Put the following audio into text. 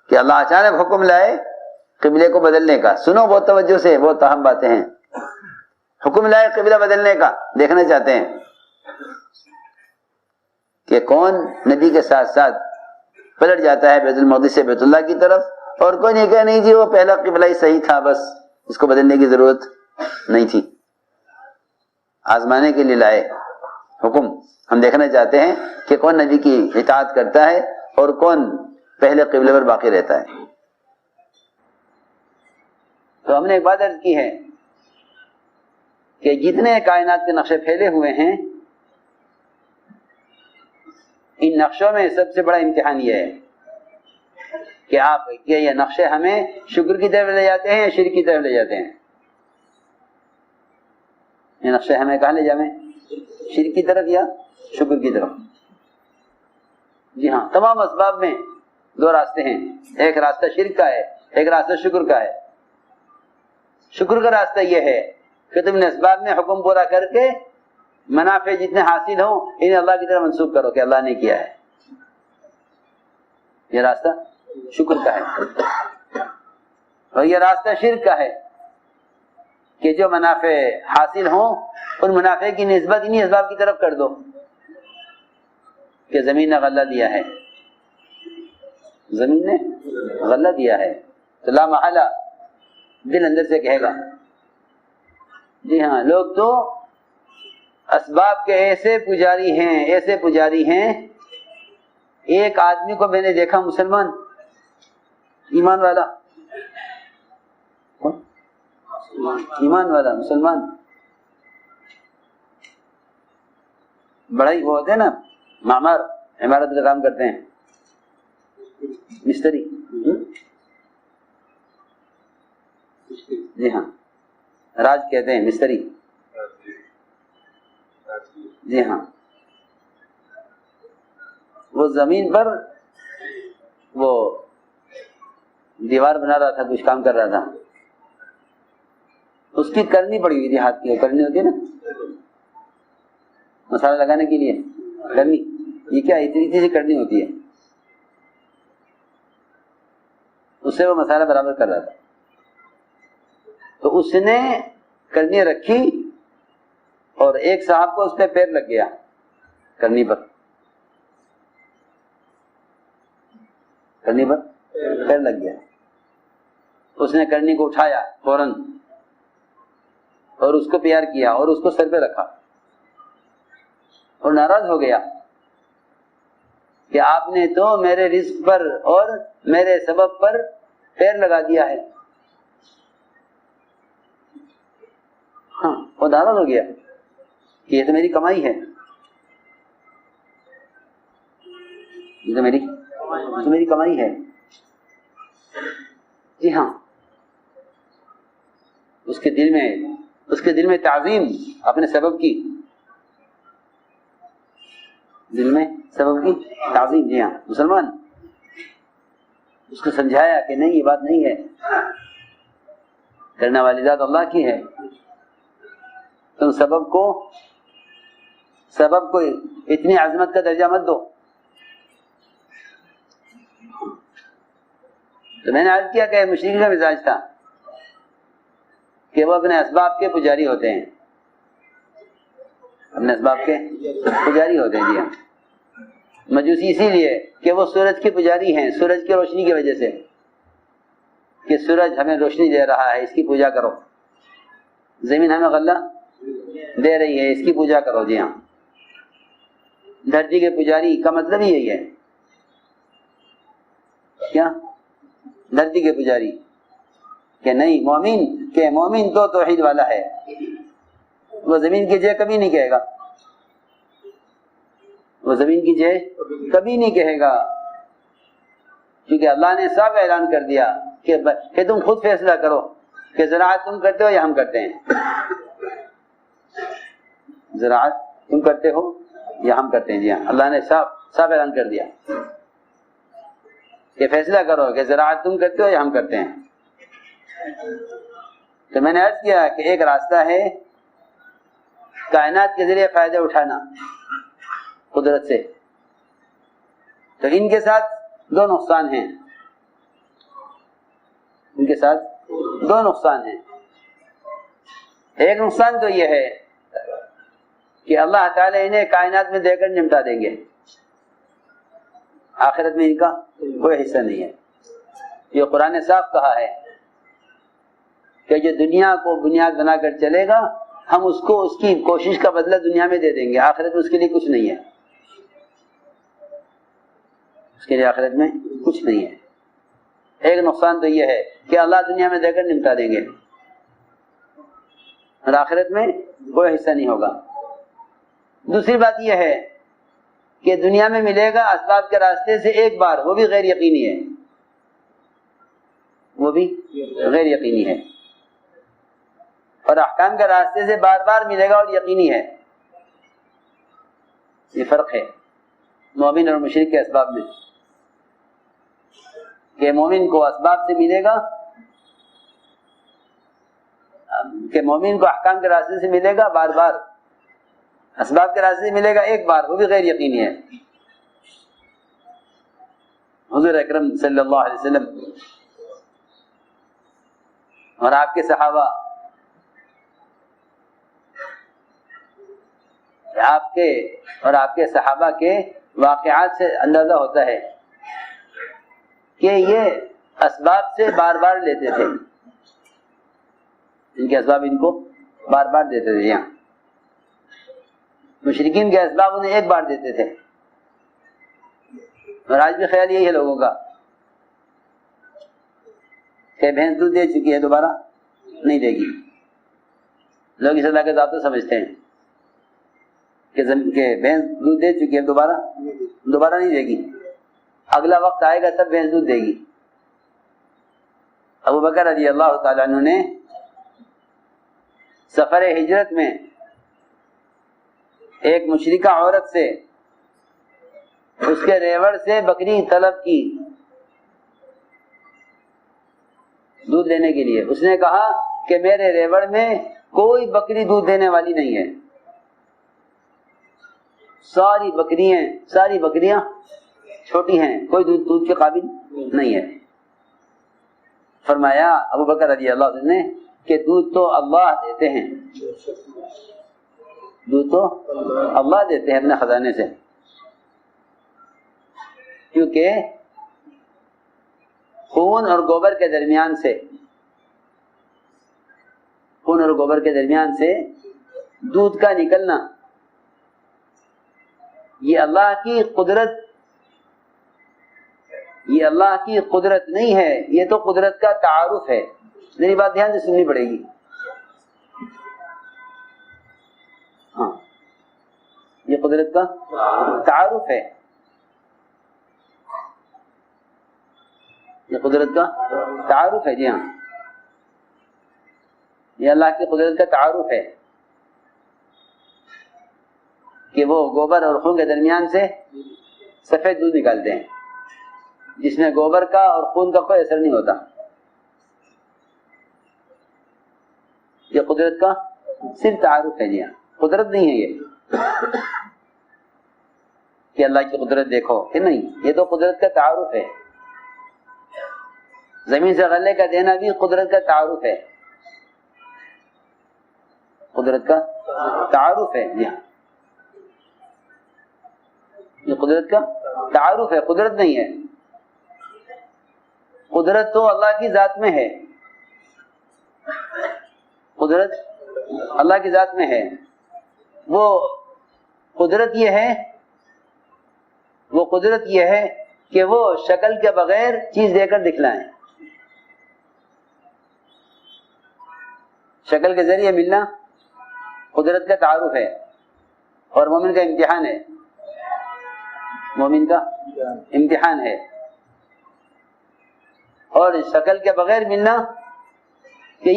کہ اللہ اچانک حکم لائے قبلے کو بدلنے کا. سنو بہت توجہ سے، بہت اہم باتیں ہیں. حکم لائے قبلہ بدلنے کا، دیکھنا چاہتے ہیں کہ کون نبی کے ساتھ ساتھ پلٹ جاتا ہے بیت المقدس سے بیت اللہ کی طرف، اور کوئی نہیں کہا نہیں جی وہ پہلا قبلہ ہی صحیح تھا، بس اس کو بدلنے کی ضرورت نہیں تھی. آزمانے کے لیے لائے حکم. ہم دیکھنا چاہتے ہیں کہ کون نبی کی اطاعت کرتا ہے اور کون پہلے قبلے پر باقی رہتا ہے. تو ہم نے ایک بات عرض کی ہے کہ جتنے کائنات کے نقشے پھیلے ہوئے ہیں، ان نقشوں میں سب سے بڑا امتحان یہ ہے کہ آپ یہ نقشے ہمیں شکر کی طرف لے جاتے ہیں یا شرک کی طرف لے جاتے ہیں. یہ نقشے ہمیں کہاں لے جائیں؟ شرک کی طرف یا شکر کی طرف. جی ہاں، تمام اسباب میں دو راستے ہیں، ایک راستہ شرک کا ہے، ایک راستہ شکر کا ہے. شکر کا راستہ یہ ہے کہ تم نے اسباب میں حکم پورا کر کے منافع جتنے حاصل ہوں انہیں اللہ کی طرف منسوخ کرو کہ اللہ نے کیا ہے. یہ راستہ شکر کا ہے. اور یہ راستہ شرک کا ہے کہ جو منافع حاصل ہوں ان منافع کی نسبت انہی اسباب کی طرف کر دو کہ زمین نے غلہ دیا ہے، زمین نے غلہ دیا ہے تو لا محالہ دل اندر سے کہے گا. جی ہاں، لوگ تو اسباب کے ایسے پجاری ہیں. ایک آدمی کو میں نے دیکھا مسلمان، ایمان والا مسلمان، بڑا ہی وہ ہوتے ہیں نا معمار، عمارت کا کام کرتے ہیں، مستری. جی ہاں، راج کہتے ہیں مستری. جی ہاں، وہ زمین پر وہ دیوار بنا رہا تھا، کچھ کام کر رہا تھا. اس کی کرنی پڑی ہوئی تھی، ہاتھ کی کرنی ہوتی ہے نا مسالہ لگانے کے لیے، کرنی. یہ کیا اتنی سی کرنی ہوتی ہے، اس سے وہ مسالہ برابر کر رہا تھا. تو اس نے کرنی رکھی اور ایک صاحب کو اس پہ پیر لگ گیا کرنی پر پیر لگ گیا. اس نے کرنی کو اٹھایا فوراً اور اس کو پیار کیا اور اس کو سر پہ رکھا اور ناراض ہو گیا کہ آپ نے تو میرے رزق پر اور میرے سبب پر پیر لگا دیا ہے. ہاں، وہ ناراض ہو گیا کہ یہ تو میری کمائی ہے، یہ تو میری کمائی ہے. جی ہاں، اس کے دل میں تعظیم اپنے سبب کی، تعظیم. جی ہاں، مسلمان اس کو سمجھایا کہ نہیں، یہ بات نہیں ہے، کرنے والی ذات اللہ کی ہے. تم سبب کو اتنی عظمت کا درجہ مت دو. تو میں نے عرض کیا کہ مشرک کا مزاج تھا کہ وہ اپنے اسباب کے پجاری ہوتے ہیں، جی ہاں. مجوسی اسی لیے کہ وہ سورج کے پجاری ہیں، سورج کی روشنی کی وجہ سے کہ سورج ہمیں روشنی دے رہا ہے، اس کی پوجا کرو. زمین ہمیں غلہ دے رہی ہے، اس کی پوجا کرو. جی ہاں، دھرتی کے پجاری کا مطلب ہی یہی ہے. کیا دھرتی کے پجاری کہ نہیں، مومن تو توحید والا ہے، وہ زمین کی جے کبھی نہیں کہے گا، کیونکہ اللہ نے صاف اعلان کر دیا کہ تم خود فیصلہ کرو کہ زراعت تم کرتے ہو یا ہم کرتے ہیں. زراعت تم کرتے ہو یا ہم کرتے ہیں. جی ہاں، اللہ نے صاف اعلان کر دیا کہ فیصلہ کرو کہ زراعت تم کرتے ہو یا ہم کرتے ہیں. تو میں نے عرض کیا کہ ایک راستہ ہے کائنات کے ذریعے فائدہ اٹھانا قدرت سے. تو ان کے ساتھ دو نقصان ہیں. ان کے ساتھ دو نقصان ہیں. ایک نقصان تو یہ ہے کہ اللہ تعالیٰ انہیں کائنات میں دے کر نمٹا دیں گے، آخرت میں ان کا کوئی حصہ نہیں ہے. یہ قرآن نے صاف کہا ہے کہ جو دنیا کو بنیاد بنا کر چلے گا ہم اس کو اس کی کوشش کا بدلہ دنیا میں دے دیں گے، آخرت میں اس کے لیے کچھ نہیں ہے، اس کے لیے آخرت میں کچھ نہیں ہے. ایک نقصان تو یہ ہے کہ اللہ دنیا میں دے کر نمٹا دیں گے اور آخرت میں کوئی حصہ نہیں ہوگا. دوسری بات یہ ہے کہ دنیا میں ملے گا اسباب کے راستے سے ایک بار، وہ بھی غیر یقینی ہے، وہ بھی غیر یقینی ہے. اور احکام کے راستے سے بار بار ملے گا اور یقینی ہے. یہ فرق ہے مومن اور مشرک کے اسباب میں، کہ مومن کو اسباب سے ملے گا، کہ مومن کو احکام کے راستے سے ملے گا بار بار، اسباب کے راستے سے ملے گا ایک بار، وہ بھی غیر یقینی ہے. حضور اکرم صلی اللہ علیہ وسلم اور آپ کے صحابہ، آپ کے صحابہ کے واقعات سے اندازہ ہوتا ہے کہ یہ اسباب سے بار بار لیتے تھے، ان کے اسباب ان کو بار بار دیتے تھے. یہاں مشرکین کے اسباب انہیں ایک بار دیتے تھے، اور آج بھی خیال یہی ہے لوگوں کا کہ بھینس دودھ دے چکی ہے دوبارہ نہیں دے گی. لوگ اس اللہ کے ضابطے سمجھتے ہیں کہ بھینس دودھ دے چکی ہے دوبارہ نہیں دے گی، اگلا وقت آئے گا تب بھینس دودھ دے گی. ابو بکر رضی اللہ تعالیٰ عنہ نے سفر ہجرت میں ایک مشرکہ عورت سے، اس کے ریوڑ سے بکری طلب کی دودھ لینے کے لیے. اس نے کہا کہ میرے ریوڑ میں کوئی بکری دودھ دینے والی نہیں ہے، ساری بکریاں چھوٹی ہیں، کوئی دودھ کے قابل نہیں ہے. فرمایا ابو بکر رضی اللہ عنہ نے کہ دودھ تو اللہ دیتے ہیں، دودھ تو اللہ دیتے ہیں اپنے خزانے سے، کیونکہ خون اور گوبر کے درمیان سے دودھ کا نکلنا یہ اللہ کی قدرت نہیں ہے، یہ تو قدرت کا تعارف ہے. میری بات دھیان سے سننی پڑے گی. ہاں، یہ قدرت کا تعارف ہے، یہ قدرت کا تعارف ہے. جی ہاں، یہ اللہ کی قدرت کا تعارف ہے کہ وہ گوبر اور خون کے درمیان سے سفید دودھ نکالتے ہیں، جس میں گوبر کا اور خون کا کوئی اثر نہیں ہوتا. یہ قدرت کا صرف تعارف ہے. جی ہاں، قدرت نہیں ہے یہ کہ اللہ کی قدرت دیکھو، کہ نہیں، یہ تو قدرت کا تعارف ہے. زمین سے غلے کا دینا بھی قدرت کا تعارف ہے، قدرت کا تعارف ہے. جی ہاں، یہ قدرت کا تعارف ہے، قدرت نہیں ہے. قدرت تو اللہ کی ذات میں ہے، قدرت اللہ کی ذات میں ہے. وہ قدرت یہ ہے کہ وہ شکل کے بغیر چیز دے کر دکھلائیں. شکل کے ذریعے ملنا قدرت کا تعارف ہے، اور مومن کا امتحان ہے، مومن کا امتحان ہے. اور شکل کے بغیر ملنا